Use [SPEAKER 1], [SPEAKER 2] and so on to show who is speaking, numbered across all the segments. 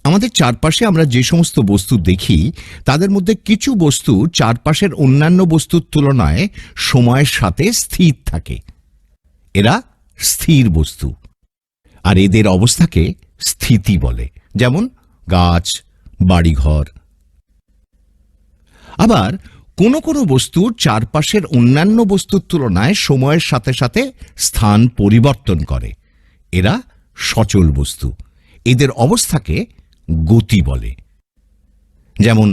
[SPEAKER 1] আমাদের চারপাশে আমরা যে সমস্ত বস্তু দেখি তাদের মধ্যে কিছু বস্তু চারপাশের অন্যান্য বস্তুর তুলনায় সময়ের সাথে স্থির থাকে। এরা স্থির বস্তু, আর এদের অবস্থাকে স্থিতি বলে, যেমন গাছ, বাড়িঘর। আবার কোনো কোনো বস্তু চারপাশের অন্যান্য বস্তুর তুলনায় সময়ের সাথে সাথে স্থান পরিবর্তন করে। এরা সচল বস্তু, এদের অবস্থাকে গতি বলে। যেমন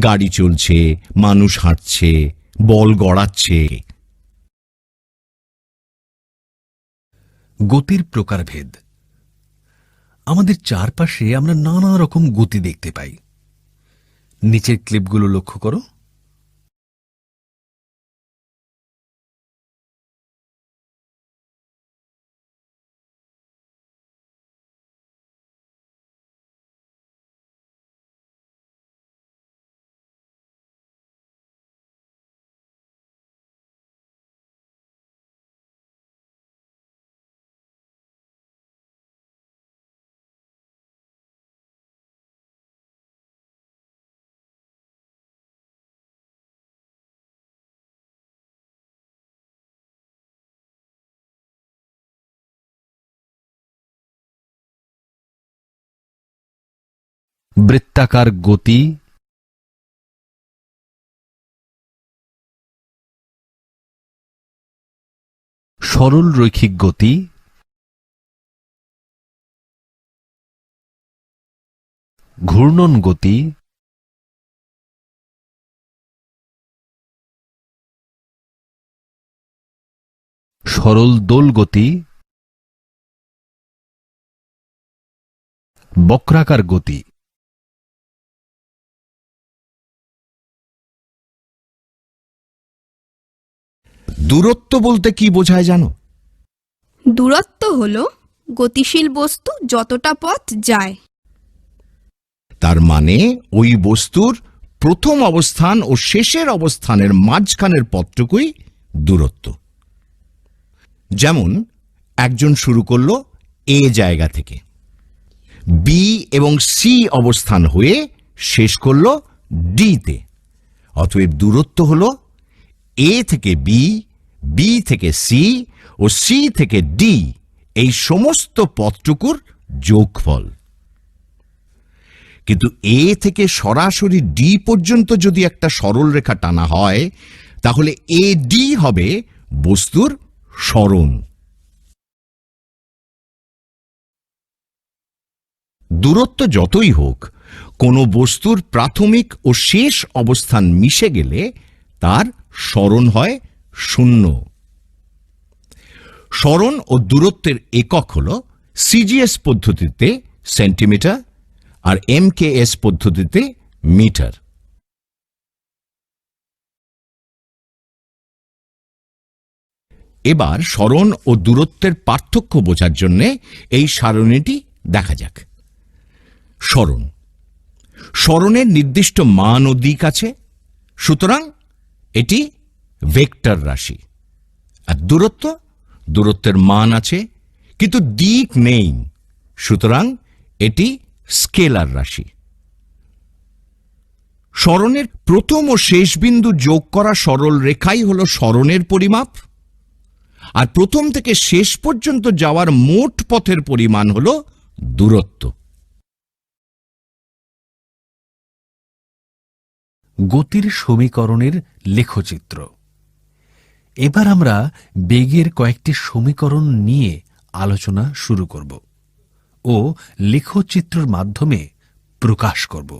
[SPEAKER 1] গাড়ি চলছে, মানুষ হাঁটছে, বল গড়াচ্ছে।
[SPEAKER 2] গতির প্রকারভেদ। আমাদের চারপাশে আমরা নানা রকম গতি দেখতে পাই। নিচের ক্লিপগুলো লক্ষ্য করো। বৃত্তাকার গতি, সরল রৈখিক গতি, ঘূর্ণন গতি, সরল দোল গতি, বক্রাকার গতি।
[SPEAKER 1] দূরত্ব বলতে কি বোঝায় জানো?
[SPEAKER 3] দূরত্ব হলো গতিশীল বস্তু যতটা পথ যায়।
[SPEAKER 1] তার মানে ওই বস্তুর প্রথম অবস্থান ও শেষের অবস্থানের মাঝখানের পথটুকুই দূরত্ব। যেমন একজন শুরু করলো এ জায়গা থেকে, বি এবং সি অবস্থান হয়ে শেষ করলো ডিতে। অতএব দূরত্ব হলো এ থেকে বি, বি থেকে সি ও সি থেকে ডি, এই সমস্ত পথটুকুর যোগফল। কিন্তু এ থেকে সরাসরি ডি পর্যন্ত যদি একটা সরল রেখা টানা হয়, তাহলে এ ডি হবে বস্তুর সরণ। দূরত্ব যতই হোক, কোনো বস্তুর প্রাথমিক ও শেষ অবস্থান মিশে গেলে তার সরণ হয় শূন্য। সরণ ও দূরত্বের একক হল সিজিএস পদ্ধতিতে সেন্টিমিটার আর এমকেএস পদ্ধতিতে মিটার। এবার সরণ ও দূরত্বের পার্থক্য বোঝার জন্য এই সারণীটি দেখা যাক। সরণ, সরণের নির্দিষ্ট মান ও দিক আছে, সুতরাং এটি ভেক্টর রাশি। আর দূরত্ব, দূরত্বের মান আছে কিন্তু দিক নেই, সুতরাং এটি স্কেলার রাশি। সরণের প্রথম ও শেষ বিন্দু যোগ করা সরল রেখাই হল সরণের পরিমাপ, আর প্রথম থেকে শেষ পর্যন্ত যাওয়ার মোট পথের পরিমাণ হল দূরত্ব।
[SPEAKER 2] গতির সমীকরণের লেখচিত্র। এবার আমরা বেগের কয়েকটি সমীকরণ নিয়ে আলোচনা শুরু করব ও লেখচিত্রের মাধ্যমে প্রকাশ করব।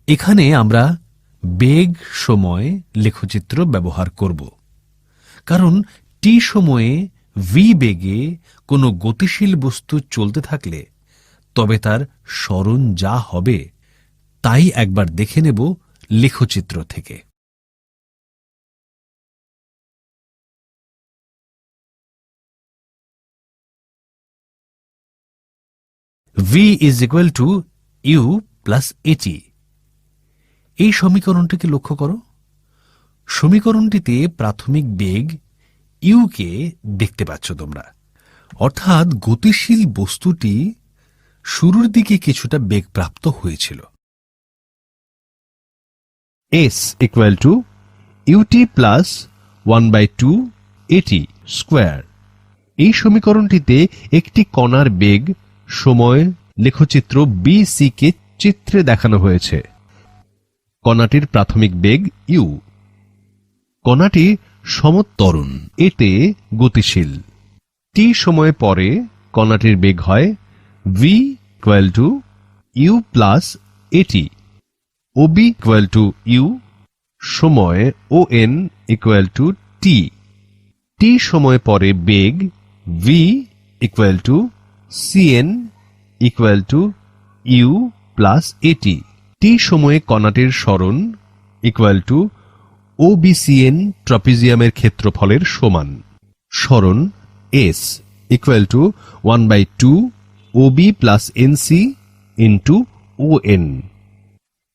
[SPEAKER 2] এখানে আমরা বেগ সময় লেখচিত্র ব্যবহার করব, কারণ টি সময়ে ভি বেগে কোনো গতিশীল বস্তু চলতে থাকলে তবে তার সরণ যা হবে তাই একবার দেখে নেব লেখচিত্র থেকে। V is equal to you plus A T. এই সমীকরণটিকে লক্ষ্য করো। সমীকরণটিতে প্রাথমিক বেগ ইউকে দেখতে পাচ্ছ তোমরা, অর্থাৎ গতিশীল বস্তুটি শুরুর দিকে কিছুটা বেগ প্রাপ্ত হয়েছিল। s equal to U T plus 1/2 A T square. এই সমীকরণটিতে একটি কণার বেগ সময় লেখচিত্র BC কে চিত্রে দেখানো হয়েছে। কণাটির প্রাথমিক বেগ ইউ। কণাটি সমতরণ, এতে গতিশীল। টি সময় পরে কণাটির বেগ হয় v equal to you plus A T. OB equal to U, সময় ON equal to T. T সময় পরে বেগ v equal to CN equal to you plus A T. T সময়ে কণাটির সরণ ইকুয়াল টু OBCN ট্রাপিজিয়ামের ক্ষেত্রফলের সমান। সরণ S equal to 1/2 OB plus NC into ON।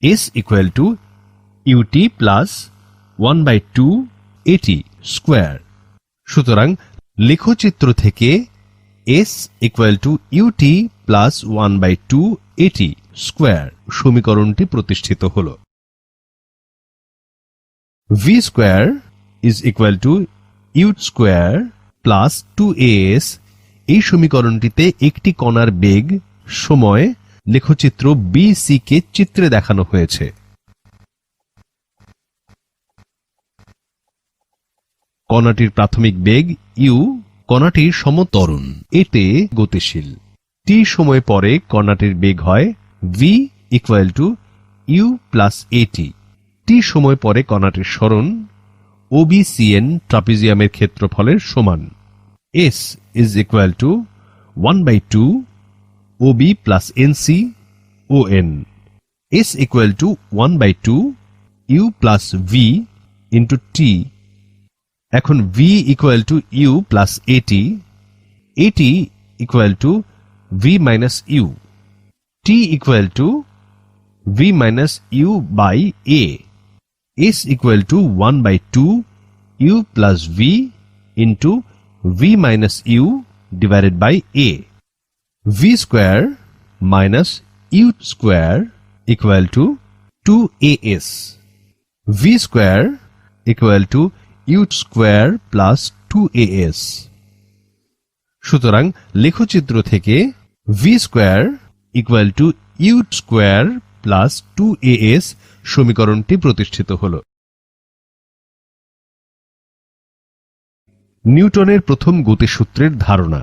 [SPEAKER 2] S equal to UT plus 1/2 A T square. সুতরাং লেখচিত্র থেকে S equal to UT plus 1/2 A T square সমীকরণটি প্রতিষ্ঠিত হল। V square is equal to you square plus 2as। এই সমীকরণটিতে একটি কণার বেগ সময় লেখচিত্র BC কে চিত্রে দেখানো হয়েছে। কণাটির প্রাথমিক বেগ ইউ। কণাটি সমতরণ, এতে গতিশীল। টি সময় পরে কণাটির বেগ হয় v equal to you plus A T. T সময় পরে কণাটির সরণ OBCN ট্রাপিজিয়ামের ক্ষেত্রফলের সমান। S is equal to 1/2 OB plus NC ON। S equal to 1/2 u plus v into t. এখন v equal to you plus at. At equal to v minus u. T equal to v minus u by a। S equal to 1/2 u plus v into v minus u divided by a। v square minus u square equal to 2as। v square equal to you square plus 2as। সুতরাং লেখচিত্র থেকে v square equal to you square plus 2as সমীকরণটি প্রতিষ্ঠিত হল। নিউটনের প্রথম গতিসূত্রের ধারণা।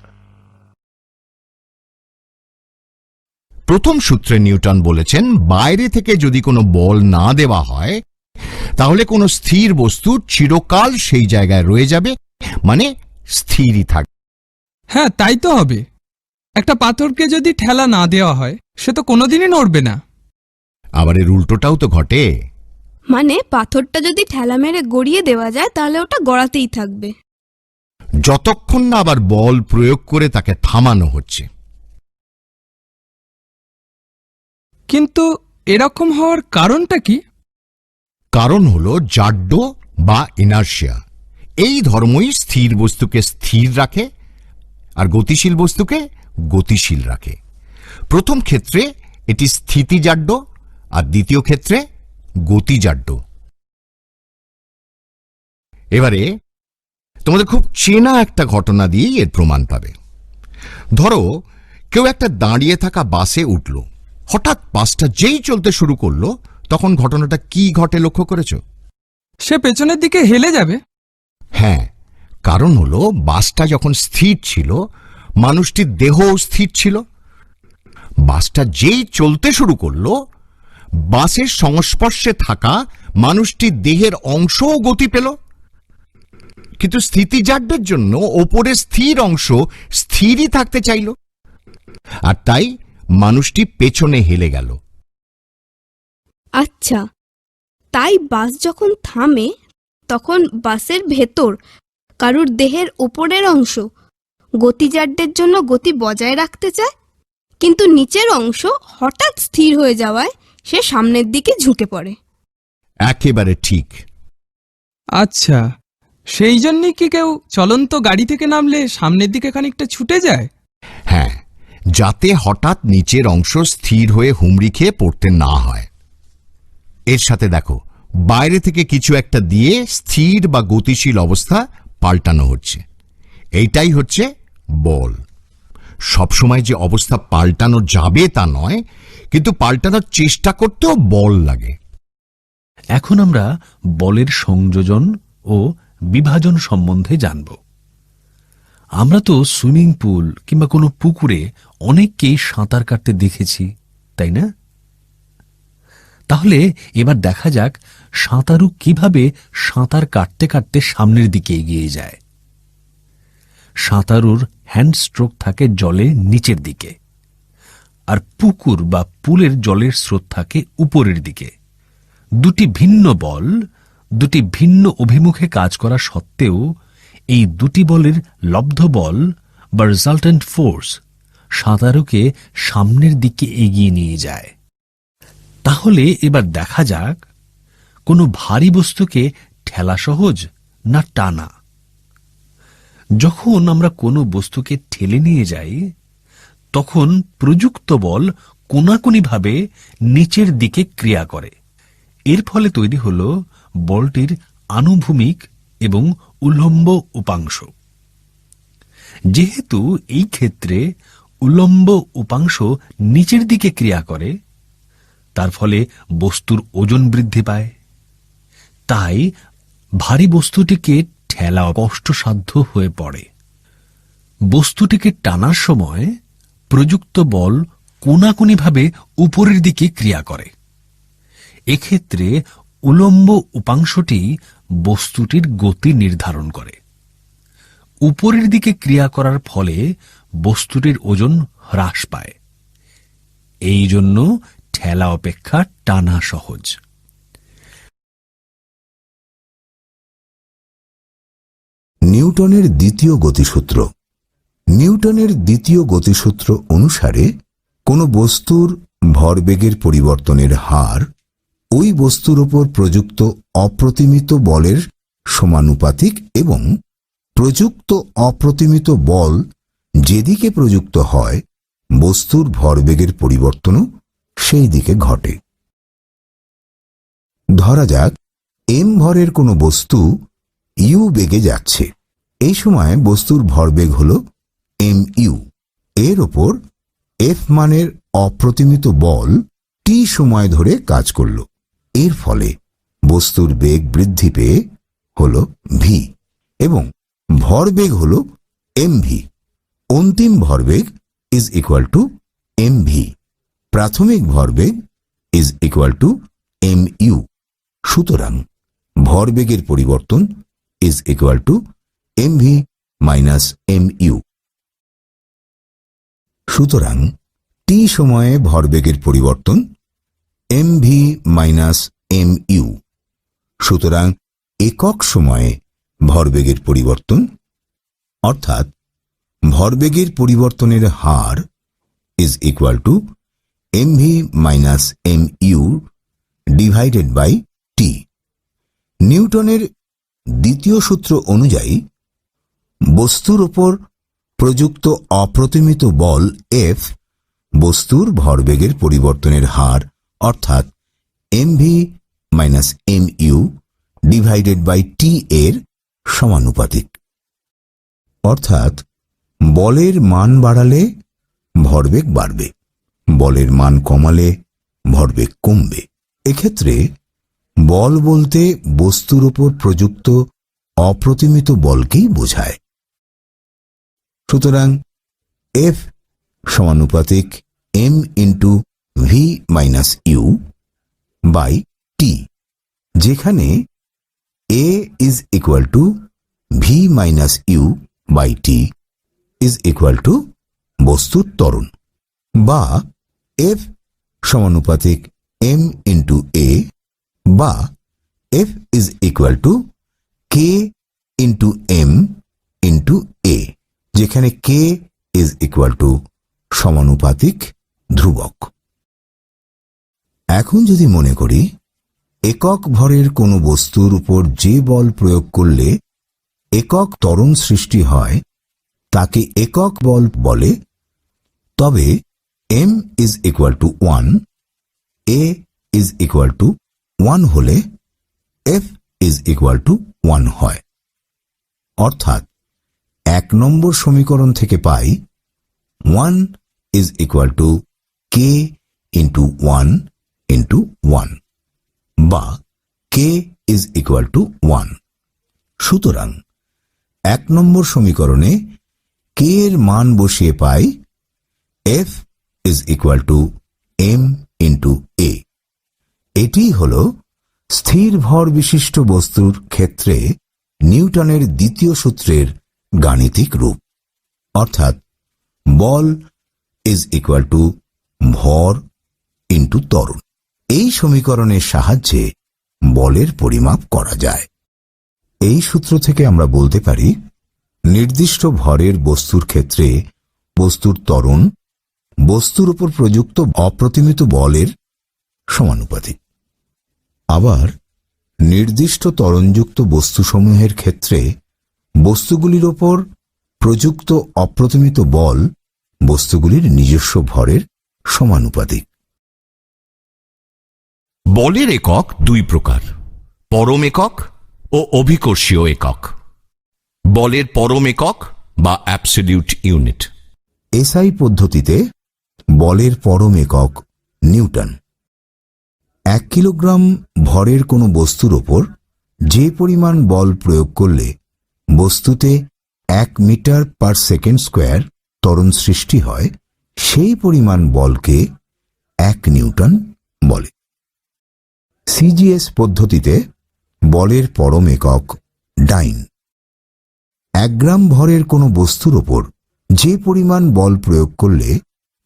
[SPEAKER 1] প্রথম সূত্রে নিউটন বলেছেন, বাইরে থেকে যদি কোনো বল না দেওয়া হয় তাহলে কোনো স্থির বস্তু চিরকাল সেই জায়গায় রয়ে যাবে, মানে স্থিরই থাকবে।
[SPEAKER 4] হ্যাঁ, তাই তো হবে। একটা পাথরকে যদি ঠেলা না দেওয়া হয় সে তো কোনোদিনই নড়বে না।
[SPEAKER 1] আবার এর উল্টোটাও তো ঘটে।
[SPEAKER 3] মানে পাথরটা যদি ঠেলা মেরে গড়িয়ে দেওয়া যায় তাহলে ওটা গড়াতেই থাকবে,
[SPEAKER 1] যতক্ষণ না আবার বল প্রয়োগ করে তাকে থামানো হচ্ছে।
[SPEAKER 4] কিন্তু এরকম হওয়ার কারণটা কি?
[SPEAKER 1] কারণ হলো জাড্য বা ইনার্শিয়া। এই ধর্মই স্থির বস্তুকে স্থির রাখে আর গতিশীল বস্তুকে গতিশীল রাখে। প্রথম ক্ষেত্রে এটি স্থিতিজাড্য আর দ্বিতীয় ক্ষেত্রে গতিজাড্য। এবারে তোমাদের খুব চেনা একটা ঘটনা দিয়েই এর প্রমাণ পাবে। ধরো কেউ একটা দাঁড়িয়ে থাকা বাসে উঠল, হঠাৎ বাসটা যেই চলতে শুরু করলো তখন ঘটনাটা কি ঘটে লক্ষ্য করেছো?
[SPEAKER 4] সে পেছনের দিকে হেলে যাবে।
[SPEAKER 1] হ্যাঁ, কারণ হলো বাসটা যখন স্থির ছিল মানুষটির দেহও স্থির ছিল। বাসটা যেই চলতে শুরু করলো বাসের সংস্পর্শে থাকা মানুষটির দেহের অংশও গতি পেল। কিন্তু স্থিতিজাড্যের জন্য ওপরের স্থির অংশ স্থিরই থাকতে চাইল, আর তাই মানুষটি পেছনে হেলে গেল।
[SPEAKER 3] আচ্ছা, তাই বাস যখন থামে তখন বাসের ভেতর কারুর দেহের উপরের অংশ গতিজাড্যের জন্য গতি বজায় রাখতে চায়, কিন্তু নিচের অংশ হঠাৎ স্থির হয়ে যাওয়ায় সে সামনের দিকে ঝুঁকে পড়ে।
[SPEAKER 1] একেবারে ঠিক।
[SPEAKER 4] আচ্ছা, সেই জন্যই কি কেউ চলন্ত গাড়ি থেকে নামলে সামনের দিকে খানিকটা ছুটে যায়?
[SPEAKER 1] হ্যাঁ, যাতে হঠাৎ নিচের অংশ স্থির হয়ে হুমড়ি খেয়ে পড়তে না হয়। এর সাথে দেখো, বাইরে থেকে কিছু একটা দিয়ে স্থির বা গতিশীল অবস্থা পাল্টানো হচ্ছে। এইটাই হচ্ছে বল। সবসময় যে অবস্থা পাল্টানো যাবে তা নয়, কিন্তু পাল্টানোর চেষ্টা করতেও বল লাগে।
[SPEAKER 2] এখন আমরা বলের সংযোজন ও বিভাজন সম্বন্ধে জানব। আমরা তো সুইমিং পুল কিংবা কোনো পুকুরে অনেককেই সাঁতার কাটতে দেখেছি, তাই না? তাহলে এবার দেখা যাক সাঁতারু কিভাবে সাঁতার কাটতে কাটতে সামনের দিকে এগিয়ে যায়। সাঁতারুর হ্যান্ড স্ট্রোক থাকে জলে নিচের দিকে, আর পুকুর বা পুলের জলের স্রোত থাকে উপরের দিকে। দুটি ভিন্ন বল দুটি ভিন্ন অভিমুখে কাজ করা সত্ত্বেও এই দুটি বলের লব্ধ বল বা রেজাল্টেন্ট ফোর্স সাঁতারুকে সামনের দিকে এগিয়ে নিয়ে যায়। তাহলে এবার দেখা যাক কোনো ভারী বস্তুকে ঠেলা সহজ না টানা। যখন আমরা কোনো বস্তুকে ঠেলে নিয়ে যাই, তখন প্রযুক্ত বল কোনাকুনিভাবে নিচের দিকে ক্রিয়া করে। এর ফলে তৈরি হল বলটির আনুভূমিক এবং উল্লম্ব উপাংশ। যেহেতু এই ক্ষেত্রে উল্লম্ব উপাংশ নিচের দিকে ক্রিয়া করে, তার ফলে বস্তুর ওজন বৃদ্ধি পায়। তাই ভারী বস্তুটিকে ঠেলা কষ্টসাধ্য হয়ে পড়ে। বস্তুটিকে টানার সময় প্রযুক্ত বল কোনাকুনিভাবে উপরের দিকে ক্রিয়া করে। এক্ষেত্রে উল্লম্ব উপাংশটি বস্তুটির গতি নির্ধারণ করে। উপরের দিকে ক্রিয়া করার ফলে বস্তুটির ওজন হ্রাস পায়। এই জন্য ঠেলা অপেক্ষা টানা সহজ।
[SPEAKER 5] নিউটনের দ্বিতীয় গতিসূত্র। নিউটনের দ্বিতীয় গতিসূত্র অনুসারে কোনো বস্তুর ভরবেগের পরিবর্তনের হার ওই বস্তুর উপর প্রযুক্ত অপ্রতিমিত বলের সমানুপাতিক এবং প্রযুক্ত অপ্রতিমিত বল যেদিকে প্রযুক্ত হয়, বস্তুর ভরবেগের পরিবর্তনও সেই দিকে ঘটে। ধরা যাক এম ভরের কোনো বস্তু ইউ বেগে যাচ্ছে। এই সময় বস্তুর ভরবেগ হল এম ইউ। এর ওপর এফ মানের অপ্রতিমিত বল টি সময় ধরে কাজ করল। এর ফলে বস্তুর বেগ বৃদ্ধি পেয়ে হল ভি এবং ভরবেগ হল এম ভি। অন্তিম ভরবেগ is equal to m v. প্রাথমিক ভরবেগ is equal to M U. সুতরাং ভরবেগের পরিবর্তন is equal to m v minus m you. সুতরাং টি সময়ে ভরবেগের পরিবর্তন m v minus m you. সুতরাং একক সময়ে ভরবেগের পরিবর্তন অর্থাৎ ভরবেগের পরিবর্তনের হার is equal to m v minus m u divided by t. নিউটনের দ্বিতীয় সূত্র অনুযায়ী বস্তুর উপর প্রযুক্ত অপ্রতিমিত বল এফ বস্তুর ভরবেগের পরিবর্তনের হার অর্থাৎ m v minus m u divided by t এর সমানুপাতিক। অর্থাৎ বলের মান বাড়ালে ভরবেগ বাড়বে, বলের মান কমালে ভরবেগ কমবে। এক্ষেত্রে বল বলতে বস্তুর উপর প্রযুক্ত অপ্রতিমিত বলকেই বোঝায়। সুতরাং এফ সমানুপাতিক m into v minus u by t, যেখানে a is equal to v minus u by t is equal to বস্তুর ত্বরণ, বা এফ সমানুপাতিক এম ইন্টু এ, বা F is equal to k into m into a, যেখানে k is equal two সমানুপাতিক ধ্রুবক। এখন যদি মনে করি একক ভরের কোনো বস্তুর উপর যে বল প্রয়োগ করলে একক ত্বরণ সৃষ্টি হয় তাকে একক বল বলে। তবে m is equal to 1, a is equal to 1 হলে f is equal to 1 হয়। অর্থাৎ 1 নম্বর সমীকরণ থেকে পাই 1 is equal to k into 1 into 1 বা k is equal to 1। সুতরাং 1 নম্বর সমীকরণে k এর মান বসিয়ে পাই f is equal to m into a। এটি হল স্থির ভর বিশিষ্ট বস্তুর ক্ষেত্রে নিউটনের দ্বিতীয় সূত্রের গাণিতিক রূপ, অর্থাৎ বল is equal to ভর ইন্টু ত্বরণ। এই সমীকরণের সাহায্যে বলের পরিমাপ করা যায়। এই সূত্র থেকে আমরা বলতে পারি নির্দিষ্ট ভরের বস্তুর ক্ষেত্রে বস্তুর ত্বরণ বস্তুর উপর প্রযুক্ত অপ্রতিমিত বলের সমানুপাতিক। আবার নির্দিষ্ট ত্বরণযুক্ত বস্তুসমূহের ক্ষেত্রে বস্তুগুলির উপর প্রযুক্ত অপ্রতিমিত বল বস্তুগুলির নিজস্ব ভরের সমানুপাতিক।
[SPEAKER 1] বলের একক দুই প্রকার, পরম একক ও অভিকর্ষীয় একক। বলের পরম একক বা অ্যাবসলিউট ইউনিট।
[SPEAKER 5] এসআই পদ্ধতিতে বলের পরম একক নিউটন। 1 কিলোগ্রাম ভরের কোনো বস্তুর ওপর যে পরিমাণ বল প্রয়োগ করলে বস্তুতে 1 মিটার পার সেকেন্ড স্কোয়ার ত্বরণ সৃষ্টি হয় সেই পরিমাণ বলকে 1 নিউটন বলে। সিজিএস পদ্ধতিতে বলের পরম একক ডাইন। 1 গ্রাম ভরের কোনো বস্তুর ওপর যে পরিমাণ বল প্রয়োগ করলে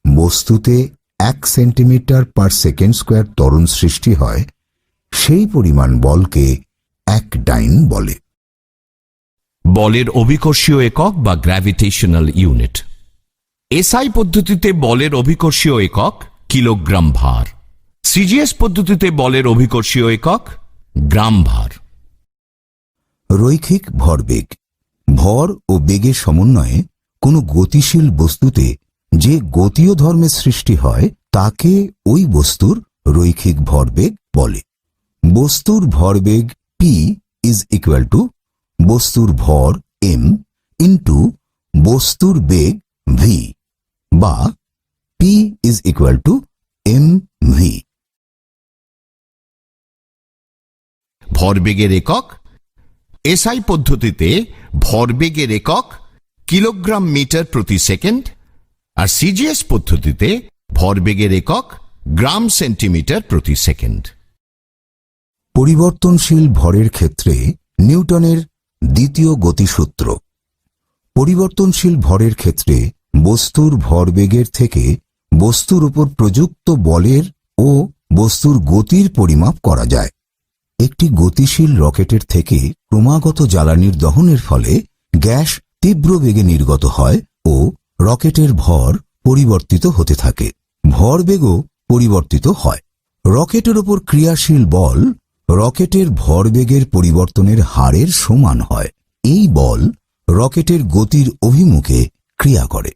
[SPEAKER 5] বস্তুতে 1 সেন্টিমিটার পার সেকেন্ড স্কোয়ার ত্বরণ সৃষ্টি হয় সেই পরিমাণ বলকে 1 ডাইন বলে।
[SPEAKER 1] বলের অভিকর্ষীয় একক বা গ্র্যাভিটেশনাল ইউনিট। এসআই পদ্ধতিতে বলের অভিকর্ষীয় একক কিলোগ্রাম ভার। সিজিএস পদ্ধতিতে বলের অভিকর্ষীয় একক গ্রাম ভার।
[SPEAKER 5] রৈখিক ভরবেগ। ভর ও বেগের সমন্বয়ে কোনো গতিশীল বস্তুতে যে গতীয় ধর্মের সৃষ্টি হয় তাকে ওই বস্তুর রৈখিক ভরবেগ বলে। বস্তুর ভরবেগ p is equal to বস্তুর ভর m ইন্টু বস্তুর বেগ v বা p is equal to mv।
[SPEAKER 1] ভরবেগের একক। এসআই পদ্ধতিতে ভরবেগের একক কিলোগ্রাম মিটার প্রতি সেকেন্ড, আর সিজিএস পদ্ধতিতে ভরবেগের একক গ্রাম সেন্টিমিটার প্রতি সেকেন্ড।
[SPEAKER 5] পরিবর্তনশীল ভরের ক্ষেত্রে নিউটনের দ্বিতীয় গতিসূত্র। পরিবর্তনশীল ভরের ক্ষেত্রে বস্তুর ভরবেগের থেকে বস্তুর উপর প্রযুক্ত বলের ও বস্তুর গতির পরিমাপ করা যায়। একটি গতিশীল রকেটের থেকে ক্রমাগত জ্বালানির দহনের ফলে গ্যাস তীব্র বেগে নির্গত হয় ও রকেটের ভর পরিবর্তিত হতে থাকে। ভরবেগও পরিবর্তিত হয়। রকেটের উপর ক্রিয়াশীল বল রকেটের ভরবেগের পরিবর্তনের হারের সমান হয়। এই বল রকেটের গতির অভিমুখে ক্রিয়া করে।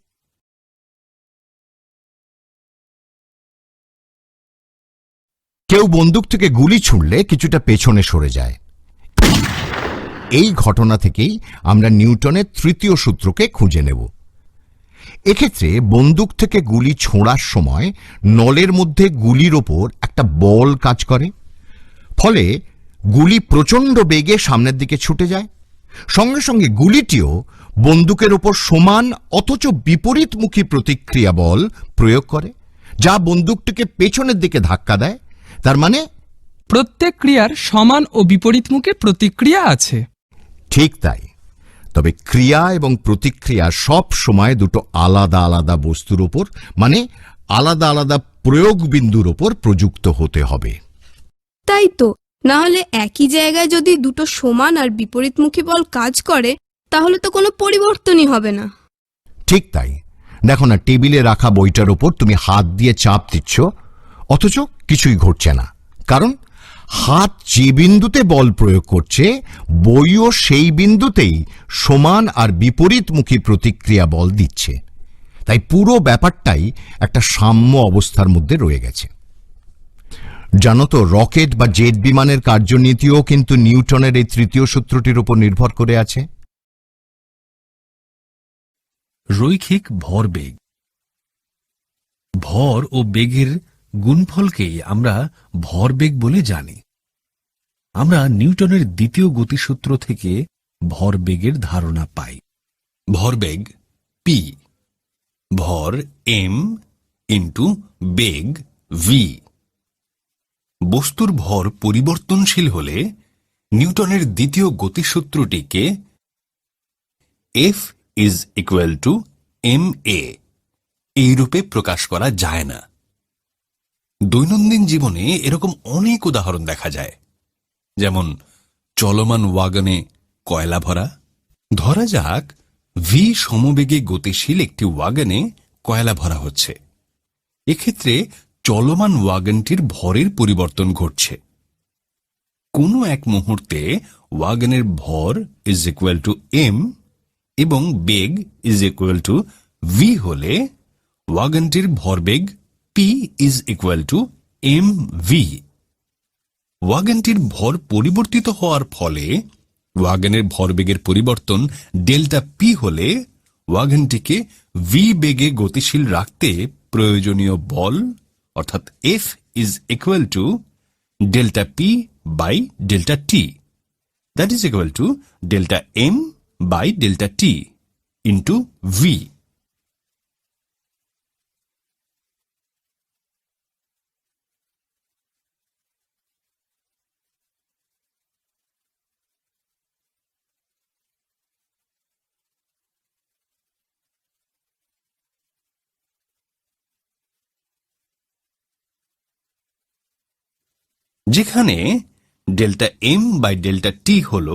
[SPEAKER 1] কেউ বন্দুক থেকে গুলি ছুড়লে কিছুটা পেছনে সরে যায়। এই ঘটনা থেকেই আমরা নিউটনের তৃতীয় সূত্রকে খুঁজে নেব। এক্ষেত্রে বন্দুক থেকে গুলি ছোঁড়ার সময় নলের মধ্যে গুলির ওপর একটা বল কাজ করে, ফলে গুলি প্রচণ্ড বেগে সামনের দিকে ছুটে যায়। সঙ্গে সঙ্গে গুলিটিও বন্দুকের ওপর সমান অথচ বিপরীতমুখী প্রতিক্রিয়া বল প্রয়োগ করে, যা বন্দুকটিকে পেছনের দিকে ধাক্কা দেয়। তার মানে
[SPEAKER 4] প্রত্যেক ক্রিয়ার সমান ও বিপরীতমুখী প্রতিক্রিয়া আছে।
[SPEAKER 1] ঠিক তাই। তবে ক্রিয়া এবং প্রতিক্রিয়া সব সময় দুটো আলাদা আলাদা বস্তুর ওপর, মানে আলাদা আলাদা প্রয়োগ বিন্দুর ওপর প্রযুক্ত হতে হবে।
[SPEAKER 3] তাই তো, না হলে একই জায়গায় যদি দুটো সমান আর বিপরীতমুখী বল কাজ করে তাহলে তো কোনো পরিবর্তনই হবে না।
[SPEAKER 1] ঠিক তাই। দেখো না, টেবিলে রাখা বইটার ওপর তুমি হাত দিয়ে চাপ দিচ্ছ, অথচ কিছুই ঘটছে না, কারণ হাত যে বিন্দুতে বল প্রয়োগ করছে বইও সেই বিন্দুতেই সমান আর বিপরীতমুখী প্রতিক্রিয়া বল দিচ্ছে। তাই পুরো ব্যাপারটাই একটা সাম্য অবস্থার মধ্যে রয়ে গেছে। জানো তো, রকেট বা জেট বিমানের কার্যনীতিও কিন্তু নিউটনের এই তৃতীয় সূত্রটির উপর নির্ভর করে আছে।
[SPEAKER 2] রৈখিক ভরবেগ। ভর ও বেগের গুণফলকেই আমরা ভরবেগ বলে জানি। আমরা নিউটনের দ্বিতীয় গতিসূত্র থেকে ভরবেগের ধারণা পাই। ভরবেগ পি, ভর এম ইন্টু বেগ ভি। বস্তুর ভর পরিবর্তনশীল হলে নিউটনের দ্বিতীয় গতিসূত্রটিকে F is equal to m a এই রূপে প্রকাশ করা যায় না। দৈনন্দিন জীবনে এরকম অনেক উদাহরণ দেখা যায়, যেমন চলমান ওয়াগনে কয়লা ভরা। ধরা যাক ভি সমবেগে গতিশীল একটি ওয়াগনে কয়লা ভরা হচ্ছে। এক্ষেত্রে চলমান ওয়াগনটির ভরের পরিবর্তন ঘটছে। কোনো এক মুহূর্তে ওয়াগনের ভর ইজ ইকুয়াল টু এম এবং বেগ ইজ ইকুয়াল টু ভি হলে ওয়াগনটির ভরবেগ p is equal to m v. ওয়াগনটির ভর পরিবর্তিত হওয়ার ফলে ওয়াগনের ভরবেগের পরিবর্তন ডেল্টা পি হলে ওয়াগনটিকে ভি বেগে গতিশীল রাখতে প্রয়োজনীয় বল অর্থাৎ F is equal to delta P by delta T, that is equal to delta M by delta T into V. যেখানে delta M by delta T হল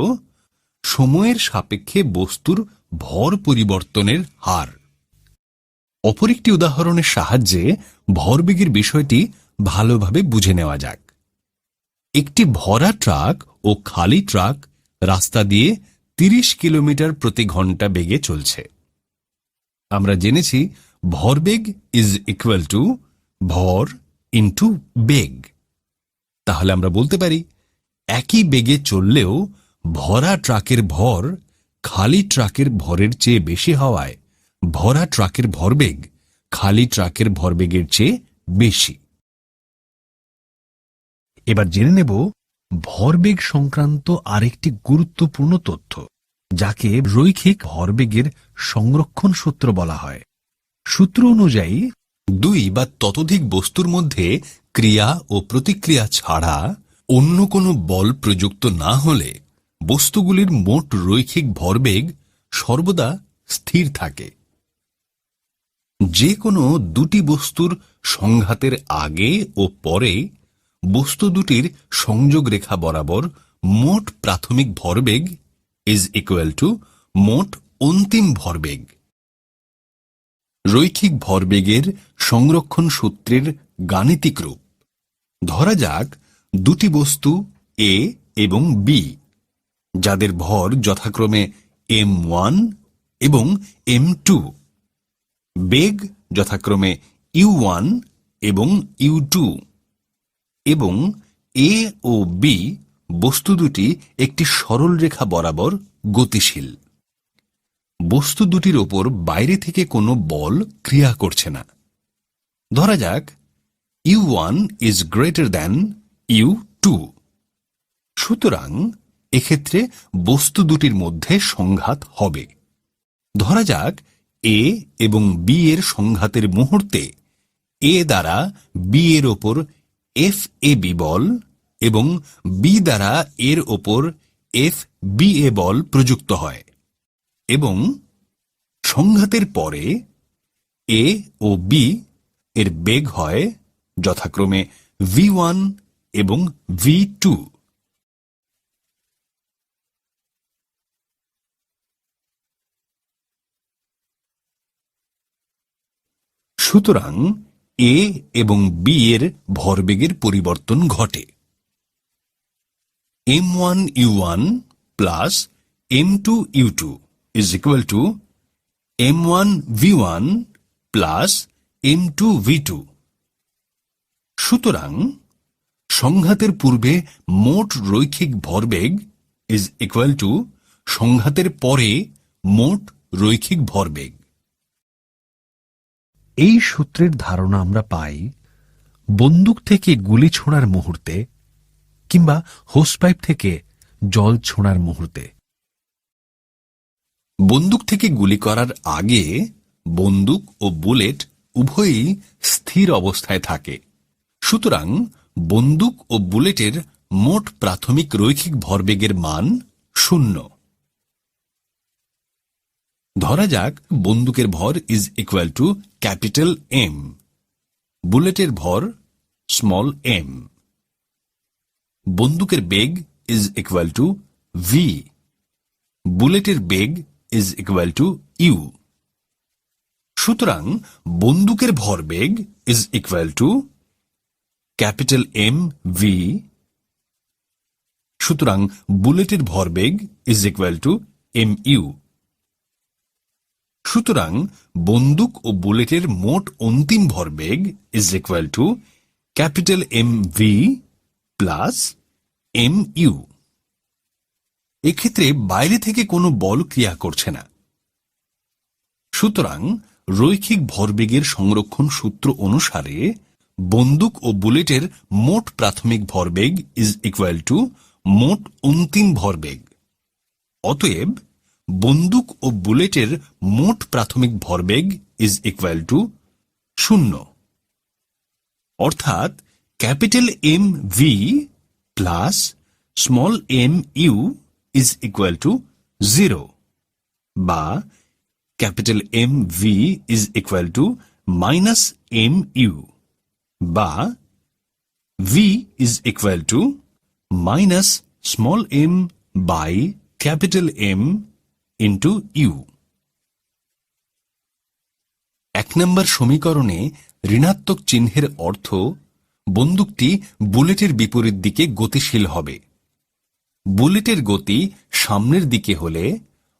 [SPEAKER 2] সময়ের সাপেক্ষে বস্তুর ভর পরিবর্তনের হার। অপর একটি উদাহরণের সাহায্যে ভরবেগের বিষয়টি ভালোভাবে বুঝে নেওয়া যাক। একটি ভরা ট্রাক ও খালি ট্রাক রাস্তা দিয়ে 30 কিলোমিটার প্রতি ঘন্টা বেগে চলছে। আমরা জেনেছি ভরবেগ ইজ ইকুয়াল টু ভর ইন্টু বেগ। তাহলে আমরা বলতে পারি একই বেগে চললেও ভরা ট্রাকের ভর খালি ট্রাকের ভরের চেয়ে বেশি হওয়ায় ভরা ট্রাকের ভরবেগ খালি ট্রাকের ভরবেগের চেয়ে বেশি। এবার জেনে নেব ভরবেগ সংক্রান্ত আরেকটি গুরুত্বপূর্ণ তথ্য, যাকে রৈখিক ভরবেগের সংরক্ষণ সূত্র বলা হয়। সূত্র অনুযায়ী দুই বা ততোধিক বস্তুর মধ্যে ক্রিয়া ও প্রতিক্রিয়া ছাড়া অন্য কোনো বল প্রযুক্ত না হলে বস্তুগুলির মোট রৈখিক ভরবেগ সর্বদা স্থির থাকে। যে কোনো দুটি বস্তুর সংঘাতের আগে ও পরে বস্তু দুটির সংযোগ রেখা বরাবর মোট প্রাথমিক ভরবেগ ইজ ইকুয়াল টু মোট অন্তিম ভরবেগ। রৈখিক ভরবেগের সংরক্ষণ সূত্রের গাণিতিক রূপ। ধরা যাক দুটি বস্তু এ এবং বি, যাদের ভর যথাক্রমে m1 এবং m2, বেগ যথাক্রমে u1 এবং u2, এবং এ ও বি বস্তু দুটি একটি সরল রেখা বরাবর গতিশীল। বস্তু দুটির ওপর বাইরে থেকে কোনো বল ক্রিয়া করছে না। ধরা যাক u1 is greater than u2। সুতরাং এক্ষেত্রে বস্তু দুটির মধ্যে সংঘাত হবে। ধরা যাক এ এবং বি এর সংঘাতের মুহূর্তে এ দ্বারা বি এর ওপর এফ এ বি বল এবং বি দ্বারা এর ওপর এফ বি এ বল প্রযুক্ত হয়, এবং সংঘাতের পরে এ ও বি এর বেগ হয় যথাক্রমে v1 এবং v2। সুতরাং এ এবং বি এর ভরবেগের পরিবর্তন ঘটে। m1u1 plus m2u2 is equal to m1v1 plus m2v2। সুতরাং সংঘাতের পূর্বে মোট রৈখিক ভরবেগ is equal to সংঘাতের পরে মোট রৈখিক ভরবেগ। এই সূত্রের ধারণা আমরা পাই বন্দুক থেকে গুলি ছোঁড়ার মুহূর্তে কিংবা হোসপাইপ থেকে জল ছোঁড়ার মুহূর্তে। বন্দুক থেকে গুলি করার আগে বন্দুক ও বুলেট উভয়ই স্থির অবস্থায় থাকে। সুতরাং বন্দুক ও বুলেটের মোট প্রাথমিক রৈখিক ভরবেগের মান 0। ধরা যাক বন্দুকের ভর is equal to capital M, বুলেটের ভর স্মল এম। বন্দুকের বেগ ইজ ইকুয়াল টু ভি, বুলেটের বেগ ইজ ইকুয়াল টু ইউ। সুতরাং বন্দুকের ভরবেগ is equal to capital M V. সুতরাং বুলেটের ভরবেগ is equal to M U. সুতরাং বন্দুক ও বুলেটের মোট অন্তিম ভরবেগ is equal to capital M V plus M U. এক্ষেত্রে বাইরে থেকে কোনো বল ক্রিয়া করছে না। সুতরাং রৈখিক ভরবেগের সংরক্ষণ সূত্র অনুসারে বন্দুক ও বুলেটের মোট প্রাথমিক ভরবেগ ইজ ইকুয়াল টু মোট অন্তিম ভরবেগ। অতএব বন্দুক ও বুলেটের মোট প্রাথমিক ভরবেগ ইজ ইকুয়াল টু 0, অর্থাৎ capital M V plus small m u is equal to 0, বা capital M v is equal to minus m u, বা v is equal to minus small m by capital M into u. 1 নম্বর সমীকরণে ঋণাত্মক চিহ্নের অর্থ বন্দুকটি বুলেটের বিপরীত দিকে গতিশীল হবে। বুলেটের গতি সামনের দিকে হলে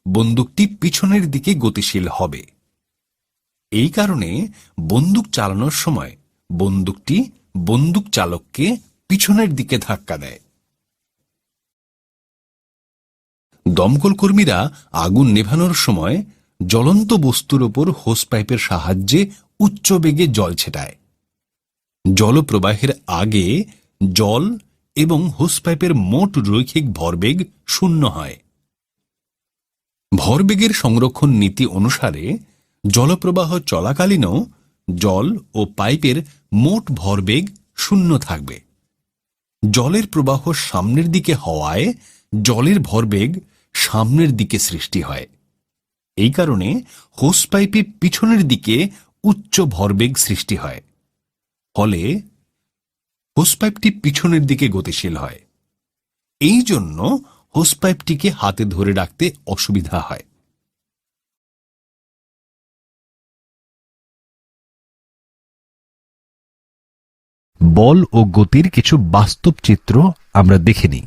[SPEAKER 2] বন্দুকটি পিছনের দিকে গতিশীল হবে। এই কারণে বন্দুক চালানোর সময় বন্দুকটি বন্দুক চালককে পিছনের দিকে ধাক্কা দেয়। দমকল কর্মীরা আগুন নেভানোর সময় জ্বলন্ত বস্তুর ওপর হোস পাইপের সাহায্যে উচ্চ বেগে জল ছেটায়। জলপ্রবাহের আগে জল এবং হোস পাইপের মোট রৈখিক ভরবেগ 0 হয়। ভরবেগের সংরক্ষণ নীতি অনুসারে জলপ্রবাহ চলাকালীনও জল ও পাইপের মোট ভরবেগ 0 থাকবে। জলের প্রবাহ সামনের দিকে হওয়ায় জলের ভরবেগ সামনের দিকে সৃষ্টি হয়। এই কারণে হোস পাইপে পিছনের দিকে উচ্চ ভরবেগ সৃষ্টি হয়, ফলে হোস পাইপটি পিছনের দিকে গতিশীল হয়। এই জন্য হোস পাইপটিকে হাতে ধরে রাখতে অসুবিধা হয়। বল ও গতির কিছু বাস্তব চিত্র আমরা দেখে নিই।